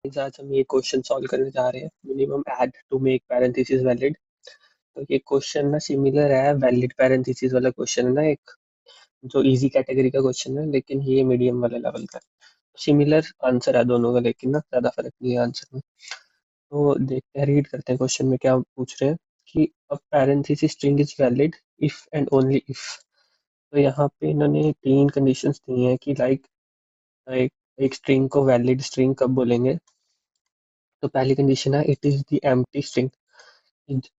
आज हम ये क्वेश्चन सॉल्व करने जा रहे हैं। Minimum add to make parenthesis valid. तो ये क्वेश्चन ना सिमिलर है वैलिड पैरेंथेसिस वाला क्वेश्चन है ना, एक जो इजी कैटेगरी का क्वेश्चन है, लेकिन ये मीडियम वाले लेवल का है। सिमिलर आंसर है दोनों का, लेकिन ना ज्यादा फर्क नहीं है आंसर में। तो देखते हैं, रीड करते हैं क्वेश्चन में क्या पूछ रहे हैं कि a parenthesis string is valid if and only if. तो यहाँ पे इन्होंने तीन कंडीशंस दी हैं कि लाइक एक एक स्ट्रिंग को वैलिड स्ट्रिंग कब बोलेंगे। तो पहली कंडीशन है it is the empty string.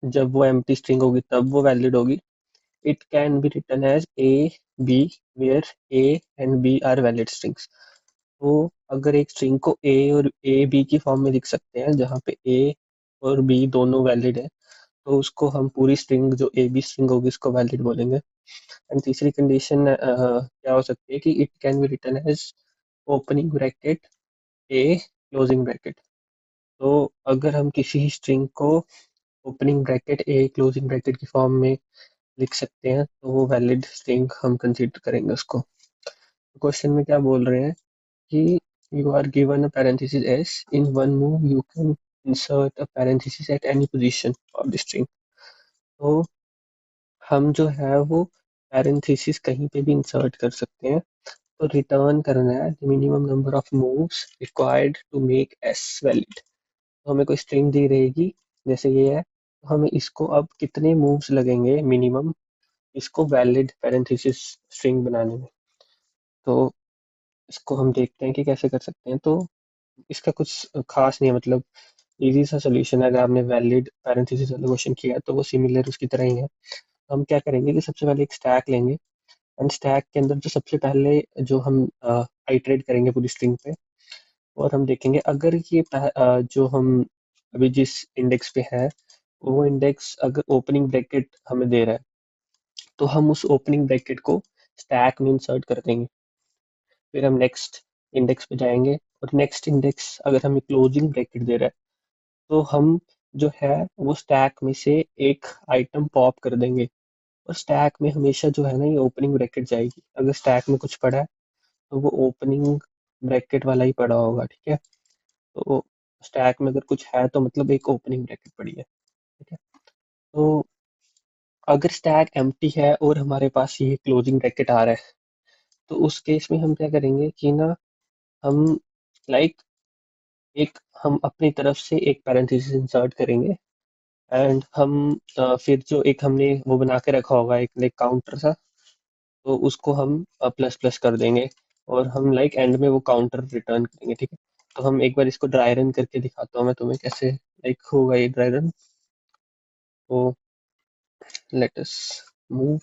जब वो एम्प्टी स्ट्रिंग होगी तब वो वैलिड होगी। It can be written as A B where A and B are valid strings. तो अगर एक स्ट्रिंग को ए और ए बी की फॉर्म में लिख सकते हैं जहाँ पे ए और बी दोनों वैलिड है, तो उसको हम पूरी स्ट्रिंग जो ए बी स्ट्रिंग होगी उसको वैलिड बोलेंगे। एंड तीसरी कंडीशन क्या हो सकती है कि it can be written as opening bracket A closing bracket. तो अगर हम किसी स्ट्रिंग को opening bracket A closing bracket की फॉर्म में लिख सकते हैं तो वो वैलिड स्ट्रिंग हम कंसीडर करेंगे उसको। क्वेश्चन में क्या बोल रहे हैं कि you are given a parenthesis s, in one move you can insert a parenthesis at any position of the string। तो हम जो है वो parenthesis कहीं पे भी इंसर्ट कर सकते हैं। तो रिटर्न करना है minimum number of moves required to make s valid. तो हमें कोई स्ट्रिंग दी रहेगी, जैसे ये है, तो हमें इसको अब कितने मूव्स लगेंगे मिनिमम इसको वैलिड पैरेंथेसिस स्ट्रिंग बनाने में। तो इसको हम देखते हैं कि कैसे कर सकते हैं। तो इसका कुछ खास नहीं है, मतलब इजी सा सोल्यूशन है। अगर आपने वैलिड पैरेंथेसिस वाला क्वेश्चन किया तो वो सिमिलर उसकी तरह ही है। हम क्या करेंगे कि सबसे पहले एक स्टैक लेंगे, एंड स्टैक के अंदर जो सबसे पहले जो हम आइटरेट करेंगे पूरी स्ट्रिंग पे, और हम देखेंगे अगर ये जो हम अभी जिस इंडेक्स पे है वो इंडेक्स अगर ओपनिंग ब्रैकेट हमें दे रहा है तो हम उस ओपनिंग ब्रैकेट को स्टैक में इंसर्ट कर देंगे। फिर हम नेक्स्ट इंडेक्स पे जाएंगे, और नेक्स्ट इंडेक्स अगर हमें क्लोजिंग ब्रैकेट दे रहा है तो हम जो है वो स्टैक में से एक आइटम पॉप कर देंगे। और स्टैक में हमेशा जो है ना ये ओपनिंग ब्रैकेट जाएगी। अगर स्टैक में कुछ पड़ा है तो वो ओपनिंग ब्रैकेट वाला ही पड़ा होगा, ठीक है। तो स्टैक में अगर कुछ है तो मतलब एक ओपनिंग ब्रैकेट पड़ी है, ठीक है। तो अगर स्टैक एम्प्टी है और हमारे पास ये क्लोजिंग ब्रैकेट आ रहा है तो उस केस में हम क्या करेंगे कि ना हम लाइक एक हम अपनी तरफ से एक पैरेंथेसिस इंसर्ट करेंगे। एंड हम फिर जो एक हमने वो बना के रखा होगा एक लाइक काउंटर सा, तो उसको हम प्लस प्लस कर देंगे, और हम लाइक एंड में वो काउंटर रिटर्न करेंगे, ठीक है। तो हम एक बार इसको ड्राई रन करके दिखाता हूँ मैं तुम्हें कैसे लाइक होगा ये ड्राई रन। तो लेट अस मूव।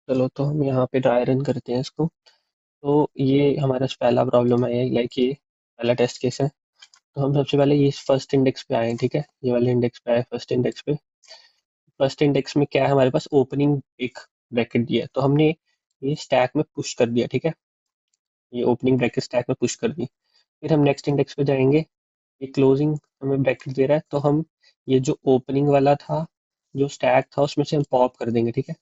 चलो तो हम यहाँ पे ड्राई रन करते हैं इसको। तो ये हमारा पहला प्रॉब्लम है, लाइक ये पहला टेस्ट केस है। तो हम सबसे पहले ये फर्स्ट इंडेक्स पे आए, ठीक है, ये वाले इंडेक्स पे आए। फर्स्ट इंडेक्स पे, फर्स्ट इंडेक्स में क्या है हमारे पास ओपनिंग एक ब्रैकेट दिया है, तो हमने ये स्टैक में पुश कर दिया, ठीक है। ये ओपनिंग ब्रैकेट स्टैक में पुश कर दी। फिर हम नेक्स्ट इंडेक्स पे जाएंगे, ये क्लोजिंग हमें ब्रैकेट दे रहा है, तो हम ये जो ओपनिंग वाला था जो स्टैक था उसमें से हम पॉप कर देंगे, ठीक है।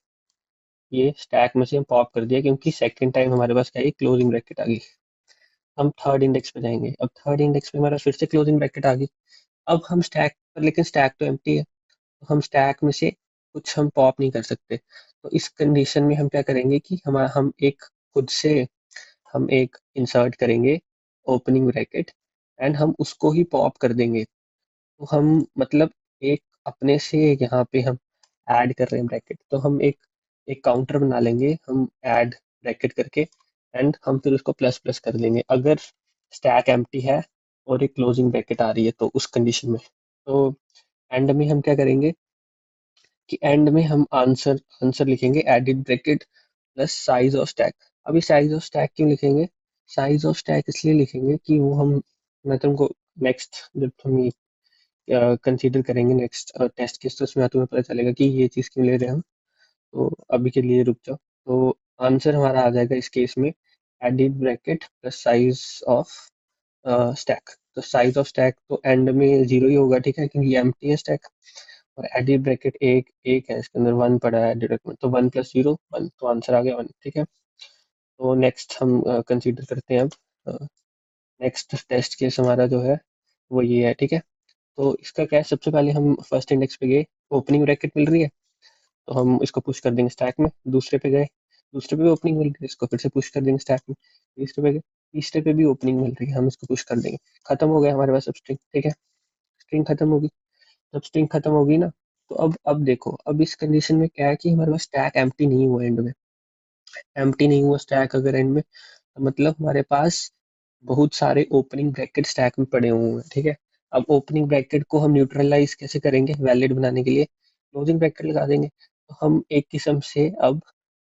ये स्टैक में से हम पॉप कर दिया क्योंकि सेकंड टाइम हमारे पास क्या है क्लोजिंग ब्रैकेट आ गई। हम थर्ड इंडेक्स पे जाएंगे, अब थर्ड इंडेक्स पे हमारा फिर से क्लोजिंग ब्रैकेट आ गई। अब हम स्टैक पर, लेकिन स्टैक तो एम्प्टी है, तो हम स्टैक में से कुछ हम पॉप नहीं कर सकते। तो इस कंडीशन में हम क्या करेंगे कि हम एक खुद से हम एक इंसर्ट करेंगे ओपनिंग ब्रैकेट, एंड हम उसको ही पॉप कर देंगे। तो हम मतलब एक अपने से यहाँ पे हम ऐड कर रहे हैं ब्रैकेट, तो हम एक एक काउंटर बना लेंगे हम ऐड ब्रैकेट करके, एंड हम फिर उसको प्लस प्लस कर देंगे अगर स्टैक एम्प्टी है और एक क्लोजिंग ब्रैकेट आ रही है तो उस कंडीशन में। तो एंड में हम क्या करेंगे कि एंड में हम आंसर आंसर लिखेंगे added bracket plus size of stack. अभी साइज ऑफ स्टैक क्यों लिखेंगे? साइज ऑफ स्टैक इसलिए लिखेंगे कि वो हम, मैं तुमको नेक्स्ट जब हम कंसीडर करेंगे नेक्स्ट टेस्ट केस तो उसमें तुम्हें पता चलेगा कि ये चीज़ क्यों ले रहे हैं हम। तो अभी के लिए रुक जाओ। तो आंसर हमारा आ जाएगा इस केस में added bracket plus size of stack. तो साइज ऑफ स्टैक तो एंड में जीरो ही होगा, ठीक है, क्योंकि ये एम्प्टी है स्टैक। और एडिड ब्रैकेट एक एक है, इसके अंदर वन पड़ा है एडिड ब्रैकेट में, तो वन प्लस जीरो वन, तो आंसर आ गया वन, ठीक है। तो नेक्स्ट हम कंसीडर करते हैं अब नेक्स्ट टेस्ट केस हमारा जो है वो ये है, ठीक है। तो इसका क्या है, सबसे पहले हम फर्स्ट इंडेक्स पे गए, ओपनिंग ब्रैकेट मिल रही है तो हम इसको पुश कर देंगे स्टैक में। दूसरे पे गए, दूसरे पे भी ओपनिंग मिल रही है, इसको फिर से पुश कर देंगे स्टैक में। तीसरे पे गए, तीसरे पे भी ओपनिंग मिल रही है, हम इसको पुश कर देंगे। खत्म हो गया हमारे पास अब स्ट्रिंग, ठीक है। स्ट्रिंग खत्म होगी, जब स्ट्रिंग खत्म होगी ना, तो अब देखो, अब इस कंडीशन में क्या है कि हमारे पास स्टैक एम्प्टी नहीं हुआ एंड में। एम्प्टी नहीं हुआ स्टैक अगर एंड में, तो मतलब हमारे पास बहुत सारे ओपनिंग ब्रैकेट स्टैक में पड़े हुए हैं, ठीक है। अब ओपनिंग ब्रैकेट को हम न्यूट्रलाइज कैसे करेंगे वैलिड बनाने के लिए, क्लोजिंग ब्रैकेट लगा देंगे। तो हम एक किस्म से अब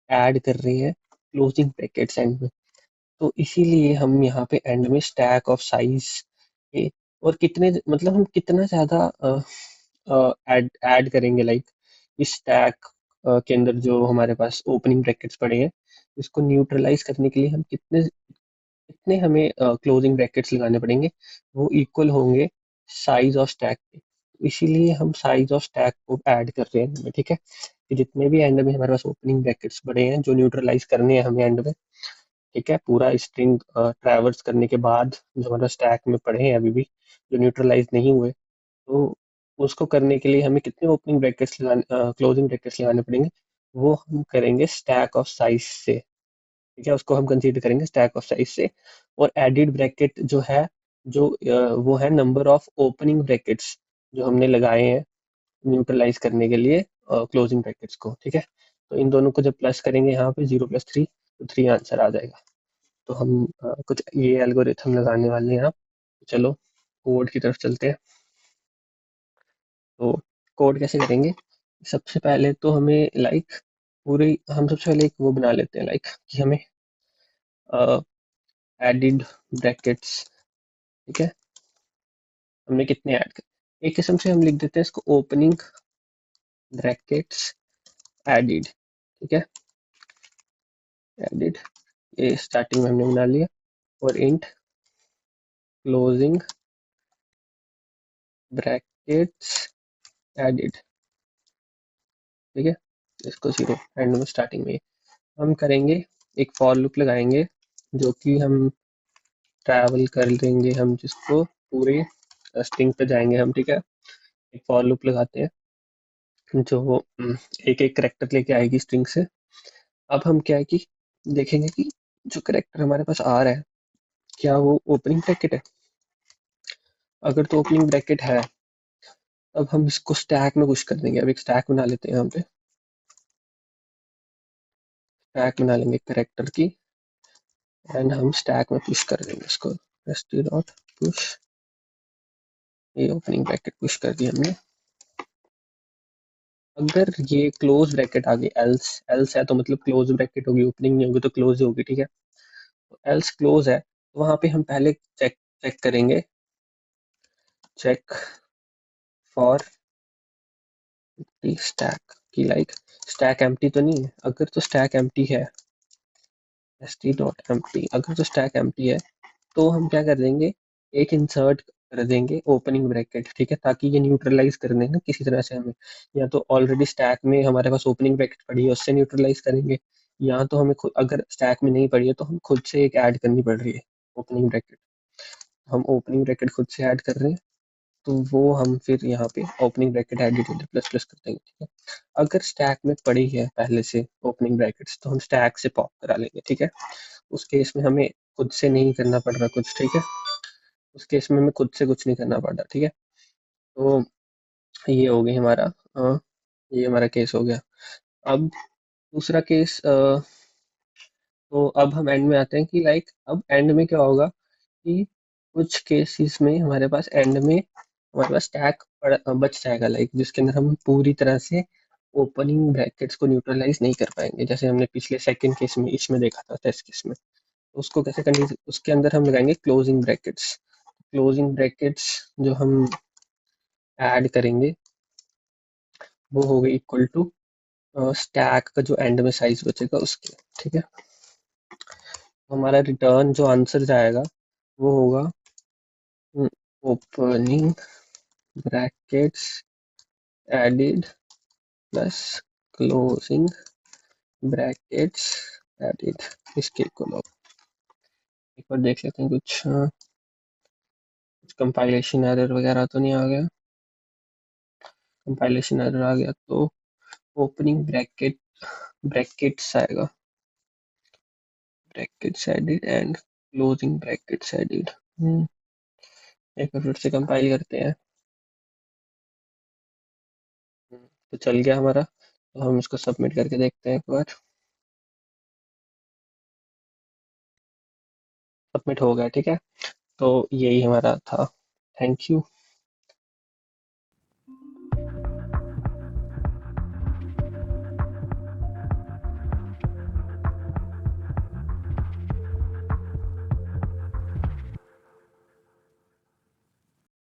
ऐड कर रहे हैं क्लोजिंग ब्रैकेट्स एंड में। तो इसीलिए हम यहाँ पे एंड में स्टैक ऑफ साइज के, और कितने, मतलब हम कितना ज्यादा ऐड ऐड करेंगे, लाइक इस स्टैक के अंदर जो हमारे पास ओपनिंग ब्रैकेट्स पड़े हैं, इसको न्यूट्रलाइज करने के लिए हम कितने कितने हमें क्लोजिंग ब्रैकेट्स लगाने पड़ेंगे, वो इक्वल होंगे साइज ऑफ स्टैक के। इसीलिए हम साइज ऑफ स्टैक को ऐड कर रहे हैं end में, ठीक है। कि जितने भी एंड में हमारे पास ओपनिंग ब्रैकेट्स पड़े हैं जो न्यूट्रलाइज करने हैं हमें एंड में, ठीक है, पूरा स्ट्रिंग ट्रैवर्स करने के बाद जो हमारा स्टैक में पड़े हैं अभी भी, जो न्यूट्रलाइज नहीं हुए, तो उसको करने के लिए हमें कितने ओपनिंग ब्रैकेट्स लगाने, क्लोजिंग ब्रैकेट्स लगाने पड़ेंगे, वो हम करेंगे स्टैक ऑफ साइज से, ठीक है। उसको हम कंसीडर करेंगे स्टैक ऑफ साइज से। और एडिड ब्रैकेट जो है, जो वो है नंबर ऑफ ओपनिंग ब्रैकेट्स जो हमने लगाए हैं न्यूट्रलाइज करने के लिए क्लोजिंग ब्रैकेट्स को, ठीक है। तो इन दोनों को जब प्लस करेंगे यहाँ पे 0 + 3, तो 3 आंसर आ जाएगा। तो हम कुछ ये एल्गोरिथम लगाने वाले हैं यहाँ। चलो कोड की तरफ चलते हैं। तो कोड कैसे करेंगे, सबसे पहले तो हमें लाइक पूरी, हम सबसे पहले एक वो बना लेते हैं लाइक कि हमें एडिड ब्रैकेट्स, ठीक है, हमने कितने ऐड कर, एक किस्म से हम लिख देते हैं इसको ओपनिंग ब्रैकेट्स एडिड, ठीक है। एडिड, ये स्टार्टिंग में हमने बना लिया। और इंट क्लोजिंग ब्रैकेट्स एडिड, ठीक है। इसको 0 एंड में स्टार्टिंग में हम करेंगे, एक फॉर लूप लगाएंगे जो कि हम ट्रैवल कर लेंगे, हम जिसको पूरे स्ट्रिंग पे जाएंगे हम, ठीक है। एक फॉर लूप लगाते हैं जो एक एक करेक्टर लेके आएगी स्ट्रिंग से। अब हम क्या है कि देखेंगे कि जो करेक्टर हमारे पास आ रहा है क्या वो ओपनिंग ब्रैकेट है। अगर तो ओपनिंग ब्रैकेट है, अब हम इसको स्टैक में पुश कर देंगे। अब एक स्टैक बना लेते हैं, यहाँ पे स्टैक बना लेंगे करेक्टर की, एंड हम स्टैक में पुश कर देंगे इसको। st.push, ये ओपनिंग ब्रैकेट पुश कर दी हमने। अगर ये क्लोज ब्रैकेट आ गई, एल्स एल्स है तो मतलब क्लोज ब्रैकेट होगी, ओपनिंग नहीं होगी तो क्लोज ही होगी, ठीक है। तो एल्स क्लोज है तो वहां पे हम पहले चेक चेक करेंगे, चेक फॉर स्टैक की, लाइक स्टैक एम्प्टी तो नहीं है। अगर तो स्टैक एम्प्टी है, st.empty, अगर तो स्टैक एम्प्टी है तो हम क्या कर देंगे, एक इंसर्ट कर देंगे ओपनिंग ब्रैकेट, ठीक है, ताकि ये न्यूट्रलाइज कर देंगे किसी तरह से हमें। या तो ऑलरेडी स्टैक में हमारे पास ओपनिंग ब्रैकेट पड़ी है उससे न्यूट्रलाइज करेंगे, या तो हमें खुद, अगर स्टैक में नहीं पड़ी है तो हम खुद से एक ऐड करनी पड़ रही है ओपनिंग ब्रैकेट। हम ओपनिंग ब्रैकेट खुद से ऐड कर रहे हैं, तो वो हम फिर यहाँ पे opening bracket edited plus plus कर देंगे, ठीक है। अगर स्टैक में पड़ी है पहले से ओपनिंग ब्रैकेट्स तो हम स्टैक से पॉप करा लेंगे, ठीक है। उस केस में हमें खुद से नहीं करना पड़ रहा कुछ, ठीक है। उस केस में हमें खुद से कुछ नहीं करना पड़ रहा, ठीक है। तो ये हो गई हमारा ये हमारा केस हो गया। अब दूसरा केस, तो अब हम एंड में आते हैं कि लाइक अब एंड में क्या होगा कि कुछ केसेस में हमारे पास एंड में हमारे पास स्टैक बच जाएगा, लाइक जिसके अंदर हम पूरी तरह से ओपनिंग ब्रैकेट्स को न्यूट्रलाइज नहीं कर पाएंगे, जैसे हमने पिछले सेकंड केस में इसमें देखा था, टेस्ट केस में। तो उसको कैसे करनी, उसके अंदर हम लगाएंगे क्लोजिंग ब्रैकेट्स। क्लोजिंग ब्रैकेट्स जो हम ऐड करेंगे वो हो गई इक्वल टू स्टैक का जो एंड में साइज बचेगा उसके, ठीक है। तो हमारा रिटर्न जो आंसर जाएगा वो होगा opening brackets added plus closing brackets added, इसके इक्वल होगा। एक बार देख लेते हैं कुछ, कंपाइलेशन एरर वगैरह तो नहीं आ गया? कंपाइलेशन एरर आ गया तो ओपनिंग ब्रैकेट्स आएगा, brackets added and closing brackets added. एक बार फिर से कंपाइल करते हैं। तो चल गया हमारा, तो हम इसको सबमिट करके देखते हैं एक बार। सबमिट हो गया, ठीक है। तो यही हमारा था। Thank you.